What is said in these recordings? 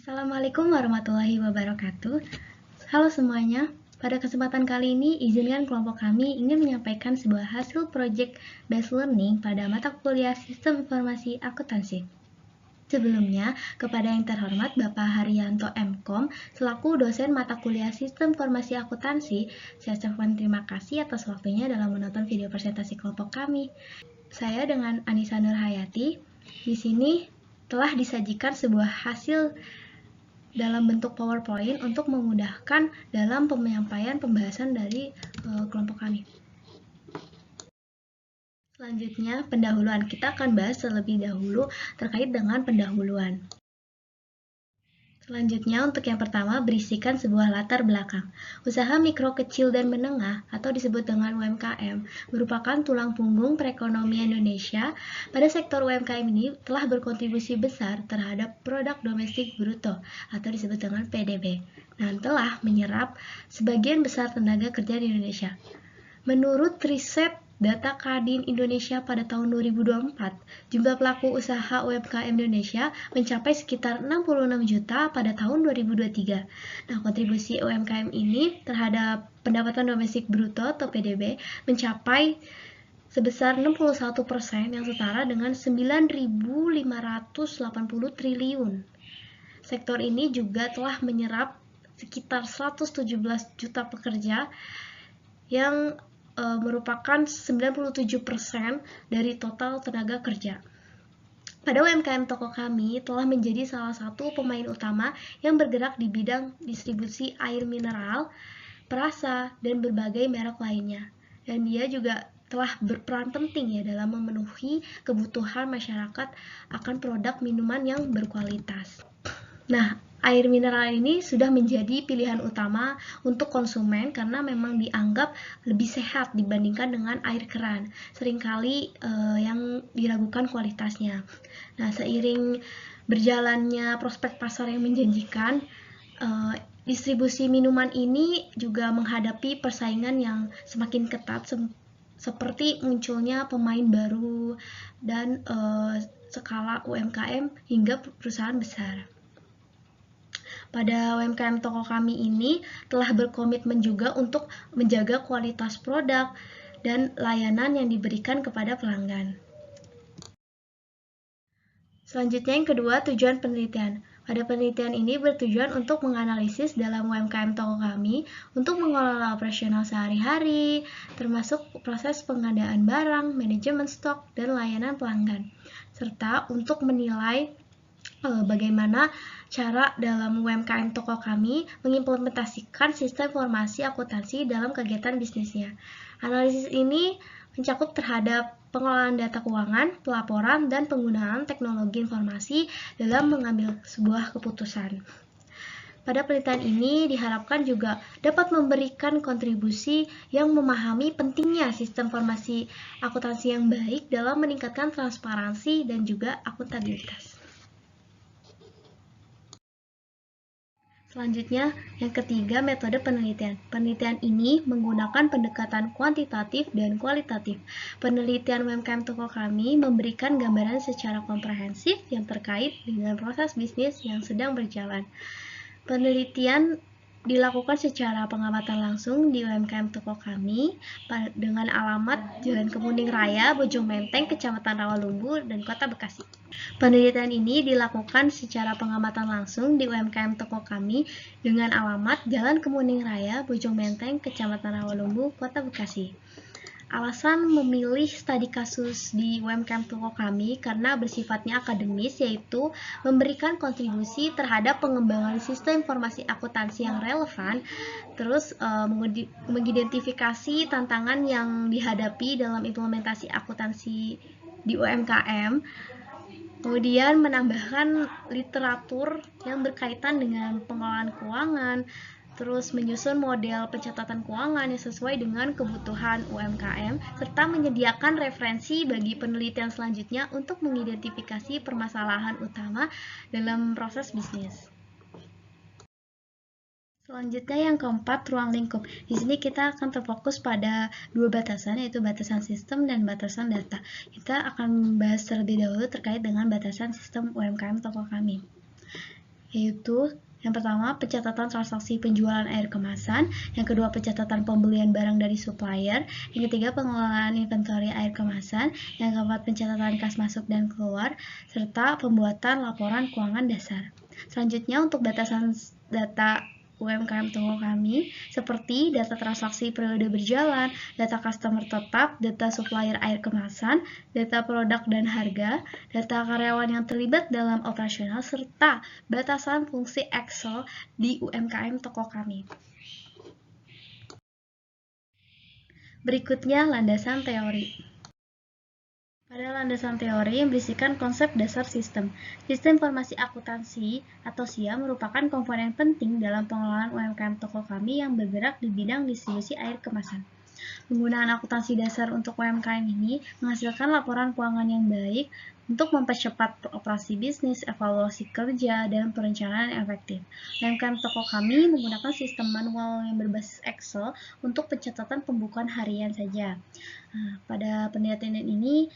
Assalamualaikum warahmatullahi wabarakatuh. Halo semuanya, pada kesempatan kali ini izinkan kelompok kami ingin menyampaikan sebuah hasil project based learning pada mata kuliah Sistem Informasi Akuntansi. Sebelumnya, kepada yang terhormat Bapak Haryanto MKom selaku dosen mata kuliah Sistem Informasi Akuntansi, saya ucapkan terima kasih atas waktunya dalam menonton video presentasi kelompok kami. Saya dengan Anissa Nurhayati di sini telah disajikan sebuah hasil dalam bentuk PowerPoint untuk memudahkan dalam penyampaian pembahasan dari kelompok kami. Selanjutnya, pendahuluan. Kita akan bahas terlebih dahulu terkait dengan pendahuluan. Selanjutnya, untuk yang pertama, berisikan sebuah latar belakang. Usaha mikro, kecil, dan menengah, atau disebut dengan UMKM, merupakan tulang punggung perekonomian Indonesia. Pada sektor UMKM ini telah berkontribusi besar terhadap produk domestik bruto, atau disebut dengan PDB, dan telah menyerap sebagian besar tenaga kerja di Indonesia. Menurut riset data Kadin Indonesia pada tahun 2024, jumlah pelaku usaha UMKM Indonesia mencapai sekitar 66 juta pada tahun 2023. Nah, kontribusi UMKM ini terhadap pendapatan domestik bruto atau PDB mencapai sebesar 61% yang setara dengan 9.580 triliun. Sektor ini juga telah menyerap sekitar 117 juta pekerja yang merupakan 97% dari total tenaga kerja. Pada UMKM toko kami telah menjadi salah satu pemain utama yang bergerak di bidang distribusi air mineral, perasa, dan berbagai merek lainnya. Dan dia juga telah berperan penting ya dalam memenuhi kebutuhan masyarakat akan produk minuman yang berkualitas. Nah, air mineral ini sudah menjadi pilihan utama untuk konsumen karena memang dianggap lebih sehat dibandingkan dengan air keran. Seringkali yang diragukan kualitasnya. Nah, seiring berjalannya prospek pasar yang menjanjikan, distribusi minuman ini juga menghadapi persaingan yang semakin ketat seperti munculnya pemain baru dan skala UMKM hingga perusahaan besar. Pada UMKM toko kami ini telah berkomitmen juga untuk menjaga kualitas produk dan layanan yang diberikan kepada pelanggan. Selanjutnya yang kedua, tujuan penelitian. Pada penelitian ini bertujuan untuk menganalisis dalam UMKM toko kami untuk mengelola operasional sehari-hari, termasuk proses pengadaan barang, manajemen stok, dan layanan pelanggan, serta untuk menilai bagaimana cara dalam UMKM toko kami mengimplementasikan sistem informasi akuntansi dalam kegiatan bisnisnya. Analisis ini mencakup terhadap pengelolaan data keuangan, pelaporan, dan penggunaan teknologi informasi dalam mengambil sebuah keputusan. Pada penelitian ini diharapkan juga dapat memberikan kontribusi yang memahami pentingnya sistem informasi akuntansi yang baik dalam meningkatkan transparansi dan juga akuntabilitas. Selanjutnya, yang ketiga, metode penelitian. Penelitian ini menggunakan pendekatan kuantitatif dan kualitatif. Penelitian UMKM toko kami memberikan gambaran secara komprehensif yang terkait dengan proses bisnis yang sedang berjalan. Penelitian dilakukan secara pengamatan langsung di UMKM toko kami dengan alamat Jalan Kemuning Raya, Bojong Menteng, Kecamatan Rawalumbu, dan Kota Bekasi. Penelitian ini dilakukan secara pengamatan langsung di UMKM toko kami dengan alamat Jalan Kemuning Raya, Bojong Menteng, Kecamatan Rawalumbu, Kota Bekasi. Alasan memilih studi kasus di UMKM toko kami karena bersifatnya akademis, yaitu memberikan kontribusi terhadap pengembangan sistem informasi akuntansi yang relevan, terus mengidentifikasi tantangan yang dihadapi dalam implementasi akuntansi di UMKM, kemudian menambahkan literatur yang berkaitan dengan pengelolaan keuangan, terus menyusun model pencatatan keuangan yang sesuai dengan kebutuhan UMKM, serta menyediakan referensi bagi penelitian selanjutnya untuk mengidentifikasi permasalahan utama dalam proses bisnis. Selanjutnya yang keempat, ruang lingkup. Di sini kita akan terfokus pada dua batasan, yaitu batasan sistem dan batasan data. Kita akan membahas terlebih dahulu terkait dengan batasan sistem UMKM toko kami. yaitu yang pertama, pencatatan transaksi penjualan air kemasan. Yang kedua, pencatatan pembelian barang dari supplier. Yang ketiga, pengelolaan inventory air kemasan. Yang keempat, pencatatan kas masuk dan keluar, serta pembuatan laporan keuangan dasar. Selanjutnya, untuk data UMKM toko kami, seperti data transaksi periode berjalan, data customer tetap, data supplier air kemasan, data produk dan harga, data karyawan yang terlibat dalam operasional, serta batasan fungsi Excel di UMKM toko kami. Berikutnya, landasan teori. Pada landasan teori yang berisikan konsep dasar sistem. Sistem informasi akuntansi atau SIA merupakan komponen penting dalam pengelolaan UMKM toko kami yang bergerak di bidang distribusi air kemasan. Penggunaan akuntansi dasar untuk UMKM ini menghasilkan laporan keuangan yang baik untuk mempercepat operasi bisnis, evaluasi kerja, dan perencanaan yang efektif. UMKM toko kami menggunakan sistem manual yang berbasis Excel untuk pencatatan pembukuan harian saja. Pada penelitian ini,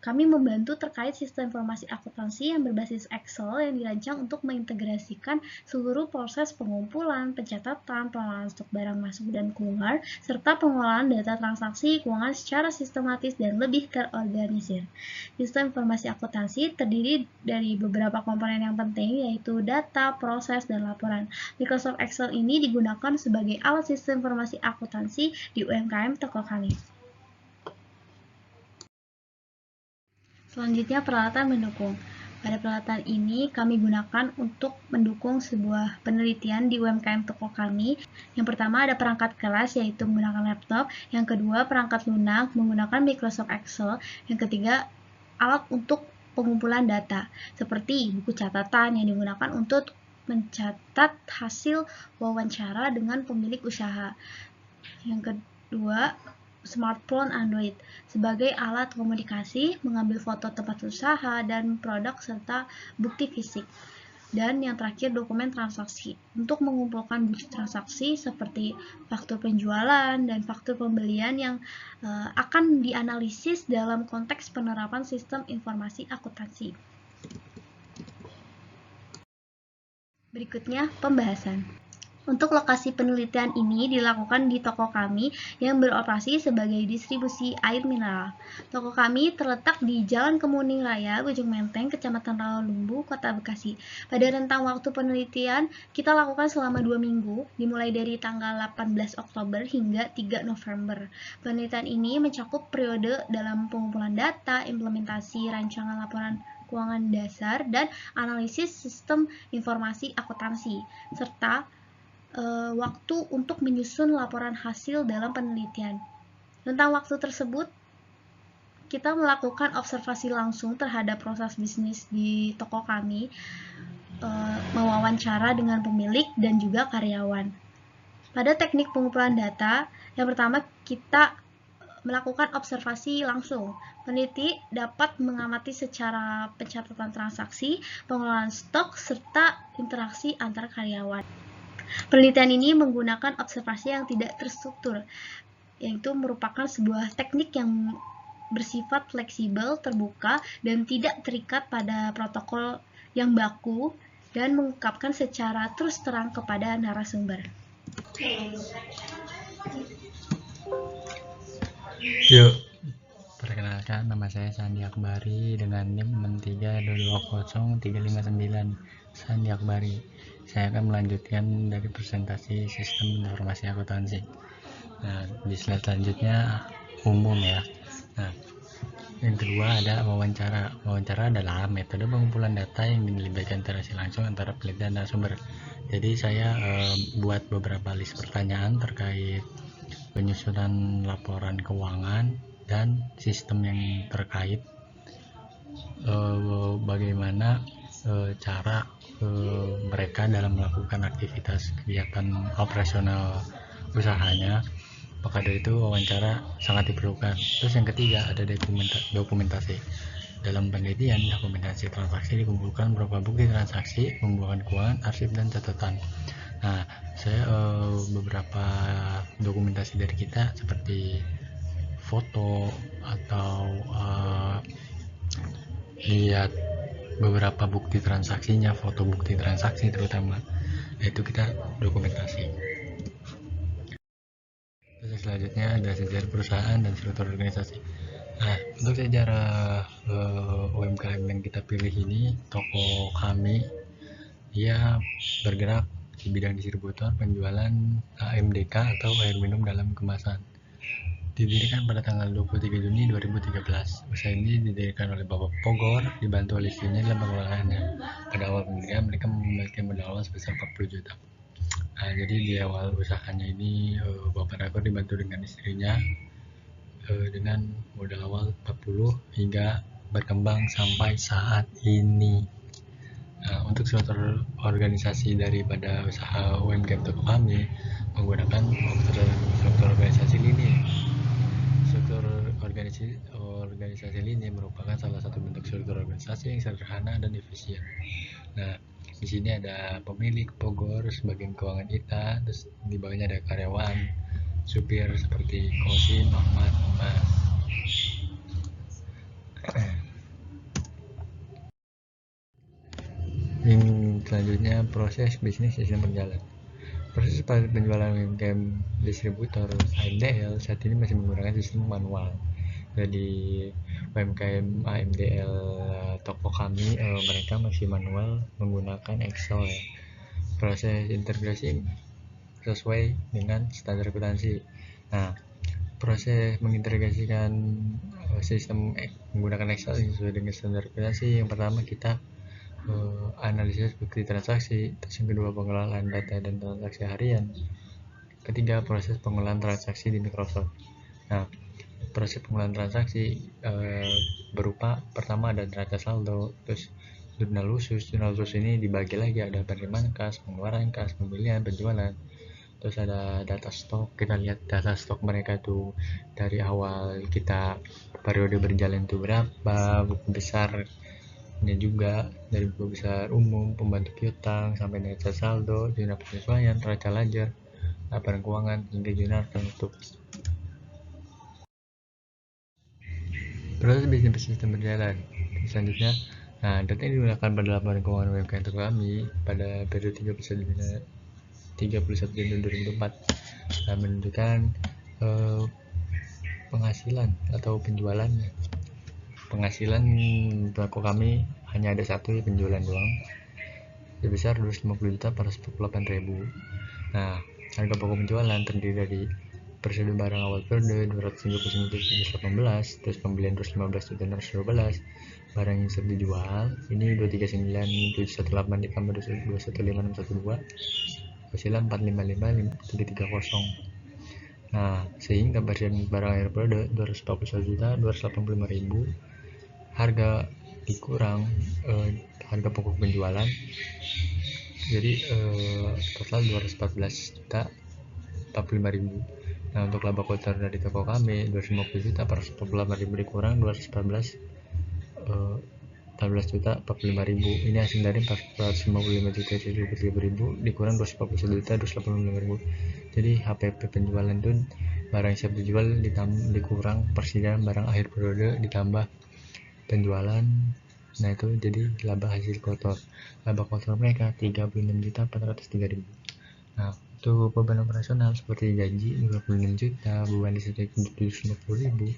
kami membantu terkait sistem informasi akuntansi yang berbasis Excel yang dirancang untuk mengintegrasikan seluruh proses pengumpulan, pencatatan, pengelolaan stok barang masuk dan keluar, serta pengelolaan data transaksi keuangan secara sistematis dan lebih terorganisir. Sistem informasi akuntansi terdiri dari beberapa komponen yang penting, yaitu data, proses, dan laporan. Microsoft Excel ini digunakan sebagai alat sistem informasi akuntansi di UMKM toko kami. Selanjutnya, peralatan mendukung. Pada peralatan ini kami gunakan untuk mendukung sebuah penelitian di UMKM toko kami. Yang pertama ada perangkat kelas, yaitu menggunakan laptop. Yang kedua, perangkat lunak menggunakan Microsoft Excel. Yang ketiga, alat untuk pengumpulan data, seperti buku catatan yang digunakan untuk mencatat hasil wawancara dengan pemilik usaha. Yang kedua, smartphone Android sebagai alat komunikasi, mengambil foto tempat usaha dan produk serta bukti fisik. Dan yang terakhir, dokumen transaksi untuk mengumpulkan bukti transaksi seperti faktur penjualan dan faktur pembelian yang akan dianalisis dalam konteks penerapan sistem informasi akuntansi. Berikutnya, pembahasan. Untuk lokasi penelitian ini dilakukan di toko kami yang beroperasi sebagai distribusi air mineral. Toko kami terletak di Jalan Kemuning Raya, Ujung Menteng, Kecamatan Rawalumbu, Kota Bekasi. Pada rentang waktu penelitian, kita lakukan selama 2 minggu, dimulai dari tanggal 18 Oktober hingga 3 November. Penelitian ini mencakup periode dalam pengumpulan data, implementasi rancangan laporan keuangan dasar, dan analisis sistem informasi akuntansi, serta waktu untuk menyusun laporan hasil dalam penelitian. Tentang waktu tersebut, kita melakukan observasi langsung terhadap proses bisnis di toko kami, mewawancara dengan pemilik dan juga karyawan. Pada teknik pengumpulan data, yang pertama kita melakukan observasi langsung. Peneliti dapat mengamati secara pencatatan transaksi, pengelolaan stok, serta interaksi antar karyawan. Penelitian ini menggunakan observasi yang tidak terstruktur, yaitu merupakan sebuah teknik yang bersifat fleksibel, terbuka, dan tidak terikat pada protokol yang baku dan mengungkapkan secara terus terang kepada narasumber. Yuk, perkenalkan, nama saya Sandi Akbari dengan NIM 632203559. Sandi Akbari. Saya akan melanjutkan dari presentasi sistem informasi akuntansi. Nah, di slide selanjutnya umum ya. Nah, yang kedua ada wawancara. Wawancara adalah metode pengumpulan data yang melibatkan interaksi langsung antara peneliti dan narasumber. Jadi saya buat beberapa list pertanyaan terkait penyusunan laporan keuangan dan sistem yang terkait, bagaimana cara mereka dalam melakukan aktivitas kegiatan operasional usahanya. Maka dari itu wawancara sangat diperlukan. Terus yang ketiga ada dokumentasi. Dalam penelitian, dokumentasi transaksi dikumpulkan berupa bukti transaksi, pembukuan keuangan, arsip, dan catatan. Nah, saya beberapa dokumentasi dari kita seperti foto atau lihat beberapa bukti transaksinya, foto bukti transaksi terutama, yaitu kita dokumentasi. Terus selanjutnya ada sejarah perusahaan dan struktur organisasi. Nah, untuk sejarah UMKM yang kita pilih ini, toko kami dia bergerak di bidang distributor penjualan AMDK atau air minum dalam kemasan. Didirikan pada tanggal 23 Juni 2013. Usaha ini didirikan oleh Bapak Pogor, dibantu oleh istrinya dalam pengelolaannya. Pada awal pendirian, mereka memiliki modal awal sebesar 40 juta. Nah, jadi di awal usahanya ini, Bapak Ragor dibantu dengan istrinya dengan modal awal 40 hingga berkembang sampai saat ini. Nah, untuk struktur organisasi daripada usaha UMKM toko kami menggunakan struktur organisasi lini. Struktur organisasi lini merupakan salah satu bentuk struktur organisasi yang sederhana dan efisien. Nah, di sini ada pemilik Pogor, sebagian keuangan kita, terus di bawahnya ada karyawan, supir seperti Kosim, Ahmad, Mas. Selanjutnya proses bisnis sistem berjalan. Proses penjualan UMKM distributor AMDL saat ini masih menggunakan sistem manual. Jadi UMKM AMDL toko kami mereka masih manual menggunakan Excel ya. Proses integrasi sesuai dengan standar akuntansi. Nah, proses mengintegrasikan sistem menggunakan Excel sesuai dengan standar akuntansi, yang pertama kita analisis bukti transaksi, terus yang kedua pengelolaan data dan transaksi harian, ketiga proses pengolahan transaksi di Microsoft. Nah, proses pengolahan transaksi berupa pertama ada neraca saldo, terus jurnal khusus ini dibagi lagi, ada penerimaan kas, pengeluaran kas, pembelian, penjualan, terus ada data stok. Kita lihat data stok mereka tuh dari awal kita periode berjalan itu berapa, buku besar ini juga dari buku besar umum, pembantu piutang, sampai neraca saldo, jurnal penyesuaian, neraca ledger, laporan keuangan, hingga jurnal penutup. Proses bisnis sistem berjalan. Selanjutnya, nah data ini digunakan pada laporan keuangan UMKM kami pada periode 31 Juni 2004 menunjukkan penghasilan atau penjualannya. Penghasilan toko kami hanya ada satu, ya, penjualan doang, sebesar 250.448.000. Nah, harga pokok penjualan terdiri dari persediaan barang awal periode 239.118, terus pembelian 215.612, barang yang siap dijual ini 239.718 ditambah 215.612, hasilnya 455.330. Nah, sehingga persediaan barang akhir periode 241.285.000, harga dikurang harga pokok penjualan, jadi total 214.045.000. Nah, untuk laba kotor dari toko kami 250.448.000 dikurang 14.045.000. Ini hasil dari 455.000 dikurang 241.285.000. Jadi HPP penjualan itu barang siap dijual dikurang persediaan barang akhir periode ditambah penjualan. Nah, itu jadi laba hasil kotor. Laba kotor mereka 36.403.000. Nah, untuk beban operasional seperti gaji 26 juta, beban listrik 750.000,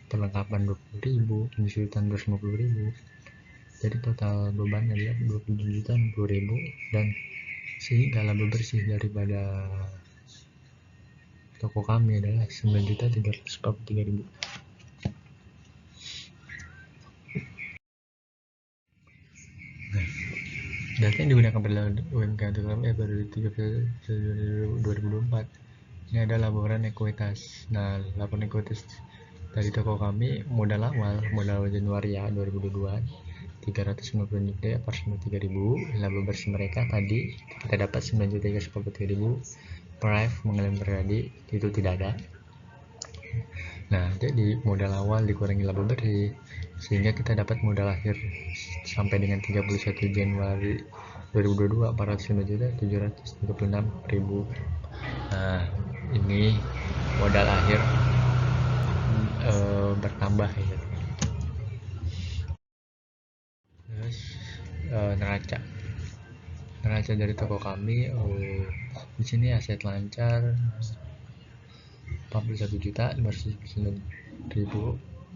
perlengkapan 20.000, konsultan 250.000. Jadi total beban adalah 27.060.000, dan sehingga laba bersih daripada toko kami adalah 9.343.000. Data yang digunakan pada UMKM toko kami pada 2024. Ini ada laporan ekuitas. Nah, laporan ekuitas dari toko kami modal awal Januari ya 2022 390 juta per 93.000. Laba bersih mereka tadi kita dapat 9.343.000. Price mengalami terjadi itu tidak ada. Nah, jadi modal awal dikurangi laba bersih sehingga kita dapat modal akhir sampai dengan 31 Januari 2022 405.736.000. Nah, ini modal akhir bertambah ya. Terus neraca dari toko kami. Di sini aset lancar 41.509.000,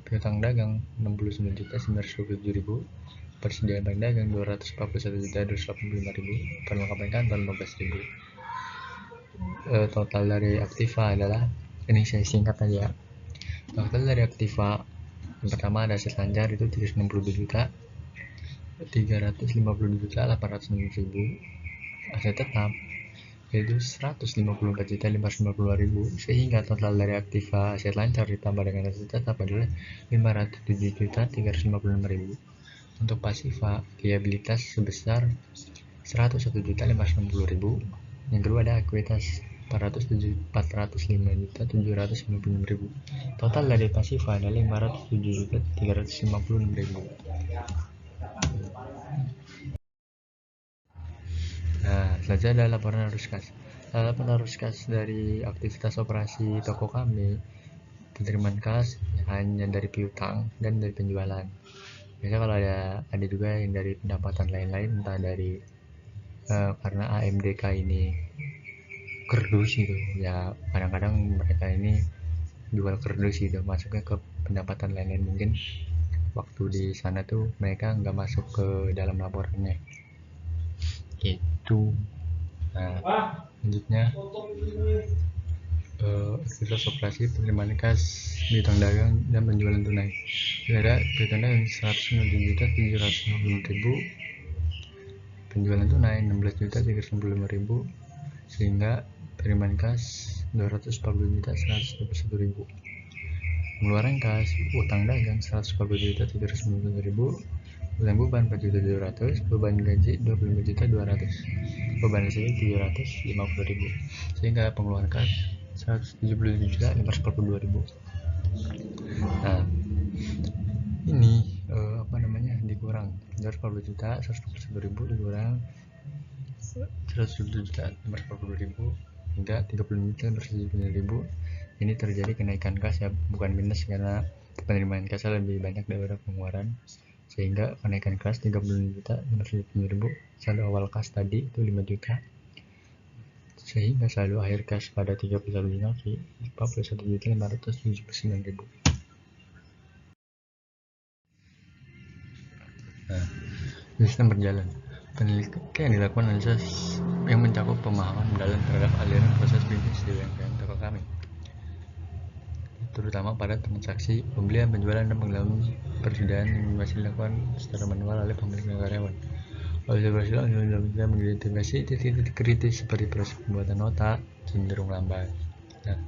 piutang dagang 69.927.000, persediaan barang dagang 241.285.000, perlengkapan kantor 15.000. Total dari aktiva adalah, ini saya singkat aja. Total dari aktiva yang pertama ada aset lancar itu 362 juta, 352 juta 860.000, aset tetap yaitu 154.552.000, sehingga total dari aktiva aset lancar ditambah dengan aset tetap adalah 507.356.000. Untuk pasiva liabilitas sebesar 101.560.000. Yang kedua ada ekuitas 405.796.000. Total dari pasiva adalah 507.356.000. Nah, selanjutnya ada laporan arus kas. Laporan arus kas dari aktivitas operasi toko kami, penerimaan kas hanya dari piutang dan dari penjualan. Biasanya kalau ada juga yang dari pendapatan lain-lain, entah dari karena AMDK ini kerdus gitu ya, kadang-kadang mereka ini jual kerdus gitu, masuknya ke pendapatan lain-lain. Mungkin waktu di sana tuh mereka nggak masuk ke dalam laporannya gitu. Nah, selanjutnya aktivitas operasi penerimaan kas, piutang dagang dan penjualan tunai. Ada piutang dagang 197.750.000, penjualan tunai 16.395.000, sehingga penerimaan kas 240.121.000. Pengeluaran kas, utang dagang 140.397.000, utang beban 4.700.000, beban gaji 25.200.000, beban listrik 750.000, sehingga pengeluaran kas 177.542.000. Nah, ini dikurang 240 juta 121.000 dikurang 107.542.000 hingga 30.579.000. Ini terjadi kenaikan kas ya, bukan minus, karena penerimaan kas lebih banyak daripada pengeluaran, sehingga kenaikan kas 30.579.000. Saldo awal kas tadi itu 5 juta, sehingga saldo akhir kas pada 31 Januari 41.579.000. Nah, sistem berjalan. Penelitian dilakukan analisis yang mencakup pemahaman mendalam terhadap aliran proses bisnis di UMKM toko kami, terutama pada transaksi pembelian, penjualan, dan pengelapan persediaan yang masih dilakukan secara manual oleh pemilik dan karyawan. Observasi langsung dapat mengidentifikasi titik-titik kritis seperti proses pembuatan nota cenderung lambat. Nah,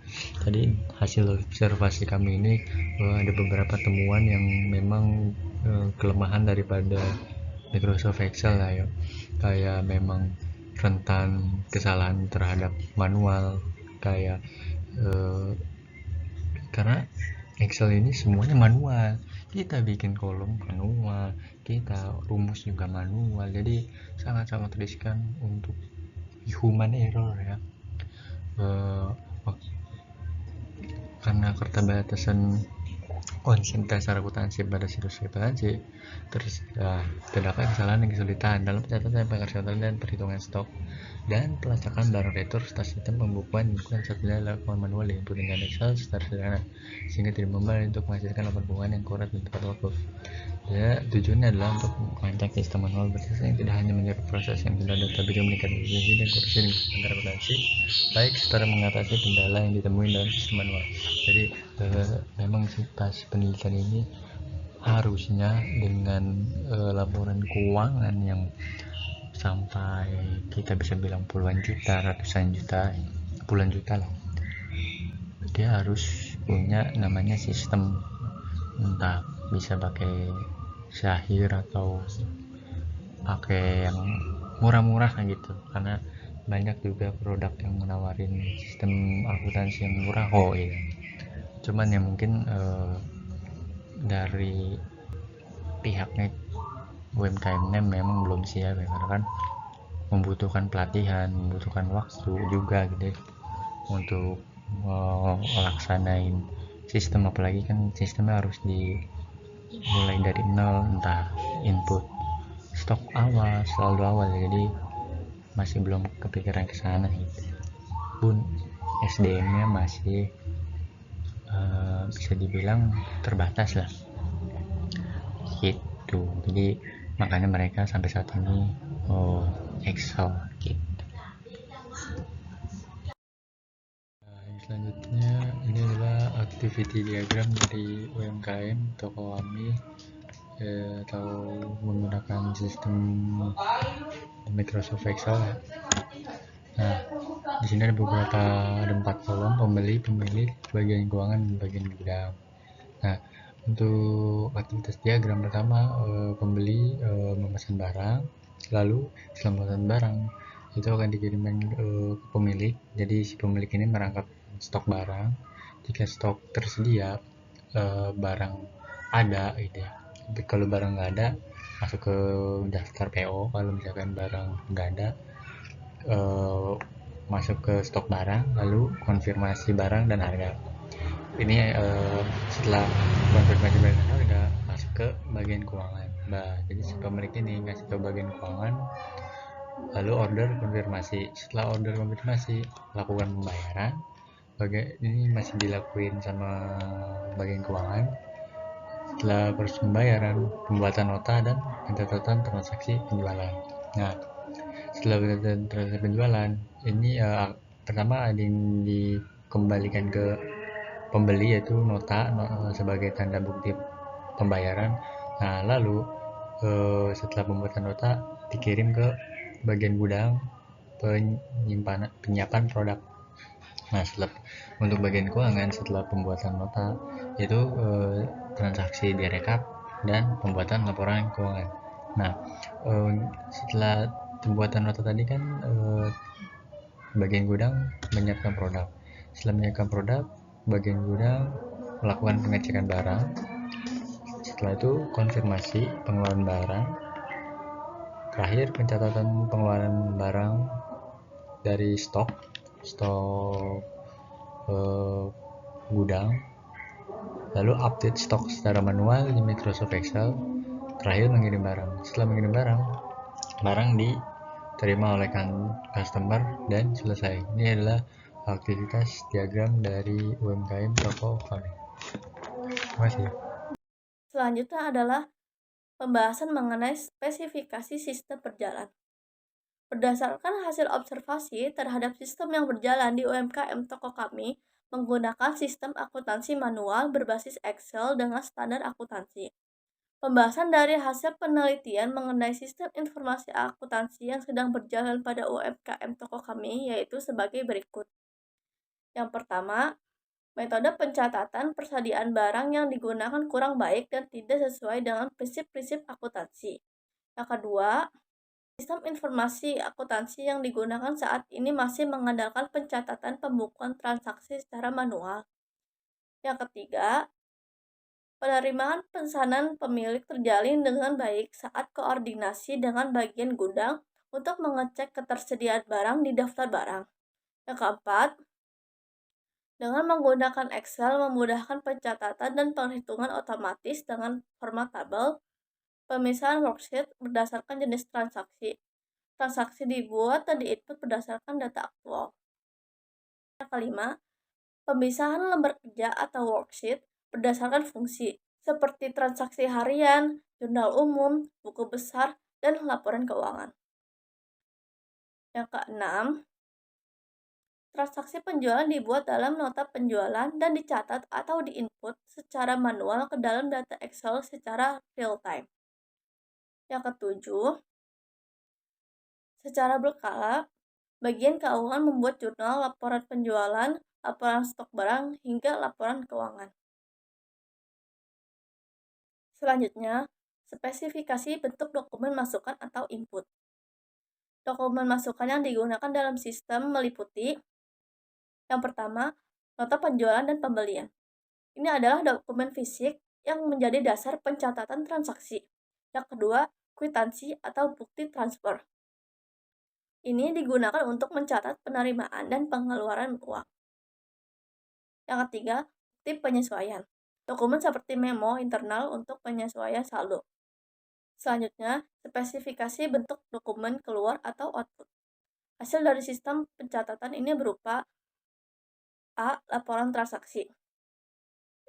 tadi hasil observasi kami ini ada beberapa temuan yang memang kelemahan daripada Microsoft Excel lah ya, kayak memang rentan kesalahan terhadap manual, kayak karena Excel ini semuanya manual, kita bikin kolom manual, kita rumus juga manual, jadi sangat-sangat riskan untuk human error ya. Karena keterbatasan konsep dasar akuntansi pada situs akuntansi, terdapat kesalahan dan kesulitan dalam pencatatan penghasilan dan perhitungan stok dan pelacakan barang retur serta sistem pembukuan bukan satunya dilakukan manual input dengan Excel secara sederhana, sehingga tidak membantu untuk menghasilkan laporan keuangan yang akurat dan tepat waktu. Ya, tujuannya adalah untuk merancang sistem manual berbasis yang tidak hanya menjaga proses yang tidak ada, tapi juga meningkatkan efisiensi dan kurasi antar akuntansi, baik secara mengatasi kendala yang ditemui dalam sistem manual. Jadi memang pas penelitian ini harusnya dengan laporan keuangan yang sampai kita bisa bilang puluhan juta, ratusan juta, puluhan juta lah, dia harus punya namanya sistem, entah bisa pakai Syahir atau pakai yang murah-murah gitu, karena banyak juga produk yang menawarin sistem akuntansi yang murah kok ya. Cuman ya mungkin dari pihaknya UMKM-nya memang belum siap ya, karena kan membutuhkan pelatihan, membutuhkan waktu juga gitu untuk melaksanain sistem, apalagi kan sistemnya harus dimulai dari nol, entah input stok awal, saldo awal, jadi masih belum kepikiran ke sana gitu. Pun SDM-nya masih bisa dibilang terbatas lah gitu. Jadi makanya mereka sampai saat ini Excel gitu. Yang selanjutnya ini adalah activity diagram dari UMKM toko kami, atau menggunakan sistem Microsoft Excel ya. Nah, di sini ada 4 kolom: pembeli, pemilik, bagian keuangan, dan bagian gudang. Nah, untuk aktivitas diagram pertama, pembeli memesan barang, lalu setelah memesan barang itu akan dikirimkan ke pemilik. Jadi si pemilik ini merangkap stok barang. Jika stok tersedia, barang ada gitu ya. Tapi kalau barang nggak ada, masuk ke daftar PO. Kalau misalkan barang nggak ada, masuk ke stok barang, lalu konfirmasi barang dan harga. Ini setelah konfirmasi barang dan harga, masuk ke bagian keuangan. Jadi si pemilik ini ngasih ke bagian keuangan, lalu order konfirmasi. Setelah order konfirmasi, lakukan pembayaran. Ini masih dilakuin sama bagian keuangan. Setelah proses pembayaran, pembuatan nota dan pencatatan transaksi penjualan. Nah, setelah pencatatan transaksi penjualan, ini pertama ada yang dikembalikan ke pembeli, yaitu nota sebagai tanda bukti pembayaran. Nah, lalu setelah pembuatan nota dikirim ke bagian gudang penyiapan produk. Nah, untuk bagian keuangan, setelah pembuatan nota itu transaksi direkap dan pembuatan laporan keuangan. Nah, setelah pembuatan nota tadi kan bagian gudang menyiapkan produk. Setelah menyiapkan produk, bagian gudang melakukan pengecekan barang. Setelah itu konfirmasi pengeluaran barang. Terakhir pencatatan pengeluaran barang dari stok gudang. Lalu update stok secara manual di Microsoft Excel. Terakhir mengirim barang. Setelah mengirim barang diterima oleh customer dan selesai. Ini adalah aktivitas diagram dari UMKM toko kami. Terima kasih. Selanjutnya adalah pembahasan mengenai spesifikasi sistem berjalan. Berdasarkan hasil observasi terhadap sistem yang berjalan di UMKM toko kami menggunakan sistem akuntansi manual berbasis Excel dengan standar akuntansi. Pembahasan dari hasil penelitian mengenai sistem informasi akuntansi yang sedang berjalan pada UMKM toko kami yaitu sebagai berikut. Yang pertama, metode pencatatan persediaan barang yang digunakan kurang baik dan tidak sesuai dengan prinsip-prinsip akuntansi. Yang kedua, sistem informasi akuntansi yang digunakan saat ini masih mengandalkan pencatatan pembukuan transaksi secara manual. Yang ketiga, penerimaan pesanan pemilik terjalin dengan baik saat koordinasi dengan bagian gudang untuk mengecek ketersediaan barang di daftar barang. Yang keempat, dengan menggunakan Excel memudahkan pencatatan dan penghitungan otomatis dengan format tabel, pemisahan worksheet berdasarkan jenis transaksi. Transaksi dibuat dan diinput berdasarkan data aktual. Yang kelima, pemisahan lembar kerja atau worksheet berdasarkan fungsi, seperti transaksi harian, jurnal umum, buku besar, dan laporan keuangan. Yang keenam, transaksi penjualan dibuat dalam nota penjualan dan dicatat atau diinput secara manual ke dalam data Excel secara real-time. Yang ketujuh, secara berkala, bagian keuangan membuat jurnal laporan penjualan, laporan stok barang, hingga laporan keuangan. Selanjutnya, spesifikasi bentuk dokumen masukan atau input. Dokumen masukan yang digunakan dalam sistem meliputi yang pertama, nota penjualan dan pembelian. Ini adalah dokumen fisik yang menjadi dasar pencatatan transaksi. Yang kedua, kwitansi atau bukti transfer. Ini digunakan untuk mencatat penerimaan dan pengeluaran uang. Yang ketiga, bukti penyesuaian. Dokumen seperti memo internal untuk penyesuaian saldo. Selanjutnya, spesifikasi bentuk dokumen keluar atau output. Hasil dari sistem pencatatan ini berupa A. Laporan transaksi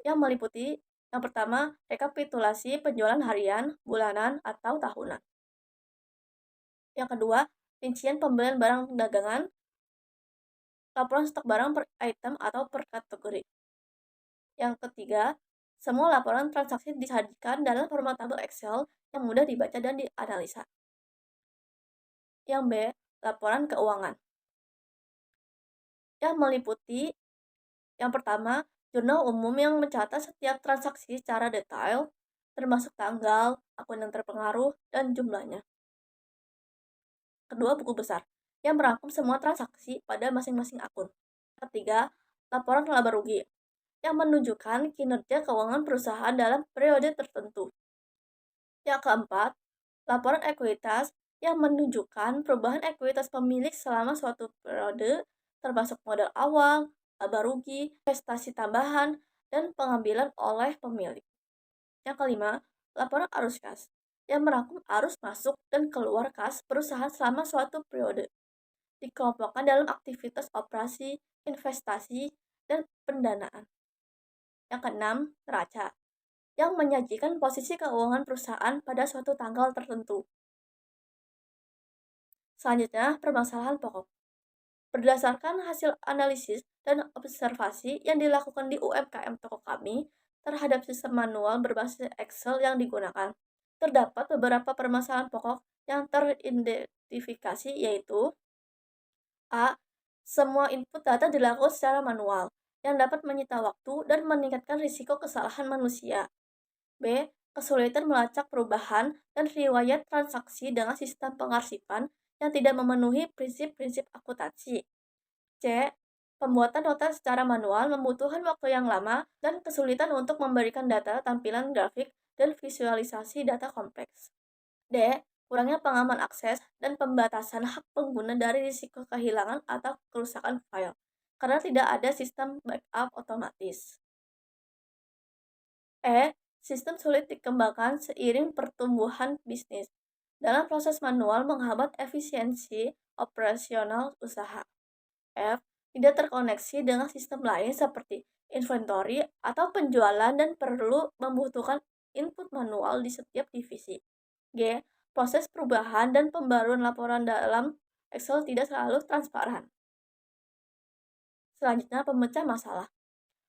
yang meliputi yang pertama, rekapitulasi penjualan harian, bulanan, atau tahunan. Yang kedua, rincian pembelian barang dagangan, laporan stok barang per item atau per kategori. Yang ketiga, semua laporan transaksi disajikan dalam format tabel Excel yang mudah dibaca dan dianalisa. Yang B, laporan keuangan. Yang meliputi yang pertama, jurnal umum yang mencatat setiap transaksi secara detail, termasuk tanggal, akun yang terpengaruh, dan jumlahnya. Kedua, buku besar, yang merangkum semua transaksi pada masing-masing akun. Ketiga, laporan laba rugi, yang menunjukkan kinerja keuangan perusahaan dalam periode tertentu. Yang keempat, laporan ekuitas yang menunjukkan perubahan ekuitas pemilik selama suatu periode, termasuk modal awal, laba rugi, investasi tambahan, dan pengambilan oleh pemilik. Yang kelima, laporan arus kas, yang merangkum arus masuk dan keluar kas perusahaan selama suatu periode. Dikelompokkan dalam aktivitas operasi, investasi, dan pendanaan. Yang keenam, neraca, yang menyajikan posisi keuangan perusahaan pada suatu tanggal tertentu. Selanjutnya, permasalahan pokok. Berdasarkan hasil analisis dan observasi yang dilakukan di UMKM toko kami terhadap sistem manual berbasis Excel yang digunakan, terdapat beberapa permasalahan pokok yang teridentifikasi yaitu A. Semua input data dilakukan secara manual, yang dapat menyita waktu dan meningkatkan risiko kesalahan manusia. B. Kesulitan melacak perubahan dan riwayat transaksi dengan sistem pengarsipan yang tidak memenuhi prinsip-prinsip akuntansi. C. Pembuatan nota secara manual membutuhkan waktu yang lama dan kesulitan untuk memberikan data tampilan grafik dan visualisasi data kompleks. D. Kurangnya pengaman akses dan pembatasan hak pengguna dari risiko kehilangan atau kerusakan file, karena tidak ada sistem backup otomatis. E. Sistem sulit dikembangkan seiring pertumbuhan bisnis. Dalam proses manual menghambat efisiensi operasional usaha. F. Tidak terkoneksi dengan sistem lain seperti inventory atau penjualan dan perlu membutuhkan input manual di setiap divisi. G. Proses perubahan dan pembaruan laporan dalam Excel tidak selalu transparan. Selanjutnya, pemecah masalah.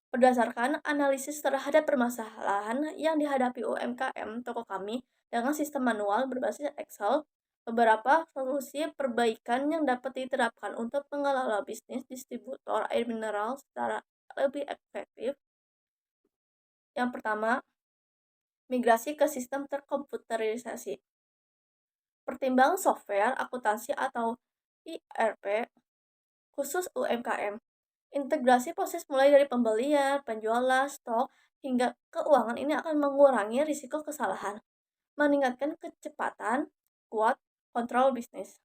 Berdasarkan analisis terhadap permasalahan yang dihadapi UMKM toko kami dengan sistem manual berbasis Excel, beberapa solusi perbaikan yang dapat diterapkan untuk mengelola bisnis distributor air mineral secara lebih efektif. Yang pertama, migrasi ke sistem terkomputerisasi. Pertimbangan software akuntansi atau ERP khusus UMKM. Integrasi proses mulai dari pembelian, penjualan, stok, hingga keuangan ini akan mengurangi risiko kesalahan, meningkatkan kecepatan, kuat kontrol bisnis.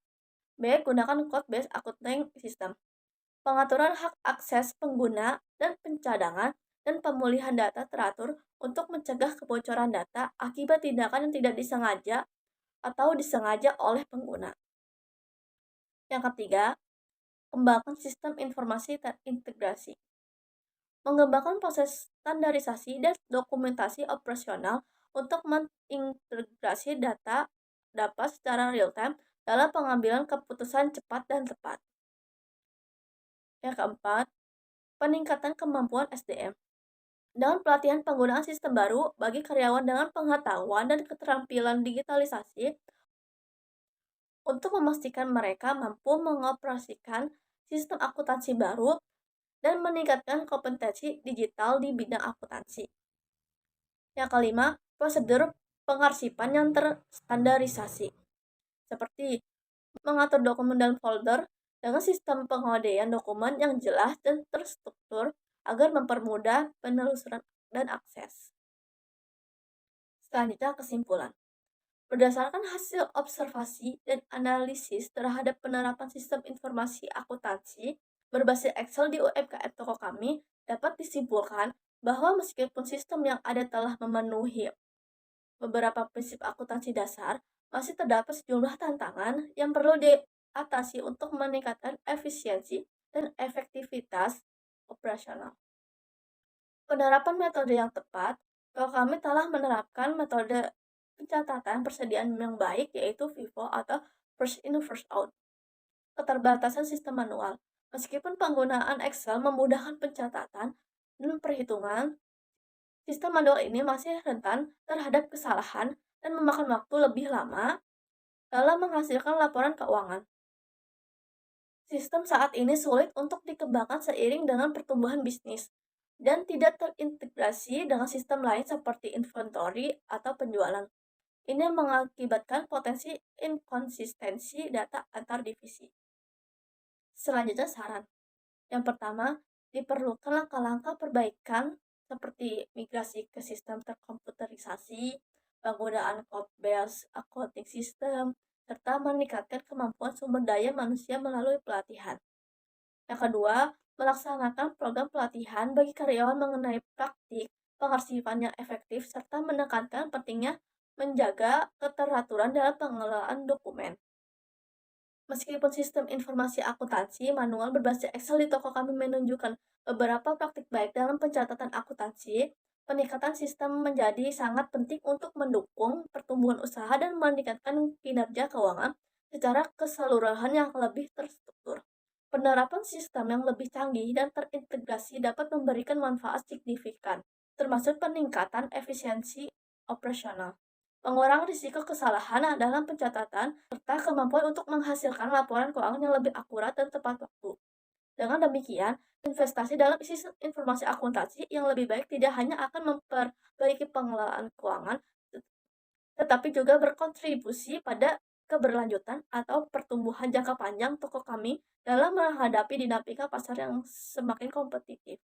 B. Gunakan code-based accounting system. Pengaturan hak akses pengguna dan pencadangan dan pemulihan data teratur untuk mencegah kebocoran data akibat tindakan yang tidak disengaja atau disengaja oleh pengguna. Yang ketiga, kembangkan sistem informasi terintegrasi. Mengembangkan proses standarisasi dan dokumentasi operasional untuk mengintegrasi data dapat secara real-time dalam pengambilan keputusan cepat dan tepat. Yang keempat, peningkatan kemampuan SDM. Dengan pelatihan penggunaan sistem baru bagi karyawan dengan pengetahuan dan keterampilan digitalisasi, untuk memastikan mereka mampu mengoperasikan sistem akuntansi baru dan meningkatkan kompetensi digital di bidang akuntansi. Yang kelima, prosedur pengarsipan yang terstandarisasi, seperti mengatur dokumen dalam folder dengan sistem pengodean dokumen yang jelas dan terstruktur agar mempermudah penelusuran dan akses. Selanjutnya, kesimpulan. Berdasarkan hasil observasi dan analisis terhadap penerapan sistem informasi akuntansi berbasis Excel di UMKM toko kami, dapat disimpulkan bahwa meskipun sistem yang ada telah memenuhi beberapa prinsip akuntansi dasar, masih terdapat sejumlah tantangan yang perlu diatasi untuk meningkatkan efisiensi dan efektivitas operasional. Penerapan metode yang tepat, kalau kami telah menerapkan metode pencatatan persediaan yang baik, yaitu FIFO atau first in first out. Keterbatasan sistem manual. Meskipun penggunaan Excel memudahkan pencatatan dan perhitungan, sistem manual ini masih rentan terhadap kesalahan dan memakan waktu lebih lama dalam menghasilkan laporan keuangan. Sistem saat ini sulit untuk dikembangkan seiring dengan pertumbuhan bisnis dan tidak terintegrasi dengan sistem lain seperti inventory atau penjualan. Ini mengakibatkan potensi inkonsistensi data antar divisi. Selanjutnya saran. Yang pertama, diperlukan langkah-langkah perbaikan seperti migrasi ke sistem terkomputerisasi, penggunaan code-based accounting system, serta meningkatkan kemampuan sumber daya manusia melalui pelatihan. Yang kedua, melaksanakan program pelatihan bagi karyawan mengenai praktik pengarsipan yang efektif serta menekankan pentingnya menjaga keteraturan dalam pengelolaan dokumen. Meskipun sistem informasi akuntansi manual berbasis Excel di toko kami menunjukkan beberapa praktik baik dalam pencatatan akuntansi, peningkatan sistem menjadi sangat penting untuk mendukung pertumbuhan usaha dan meningkatkan kinerja keuangan secara keseluruhan yang lebih terstruktur. Penerapan sistem yang lebih canggih dan terintegrasi dapat memberikan manfaat signifikan, termasuk peningkatan efisiensi operasional, pengurangan risiko kesalahan dalam pencatatan, serta kemampuan untuk menghasilkan laporan keuangan yang lebih akurat dan tepat waktu. Dengan demikian, investasi dalam sistem informasi akuntansi yang lebih baik tidak hanya akan memperbaiki pengelolaan keuangan, tetapi juga berkontribusi pada keberlanjutan atau pertumbuhan jangka panjang toko kami dalam menghadapi dinamika pasar yang semakin kompetitif.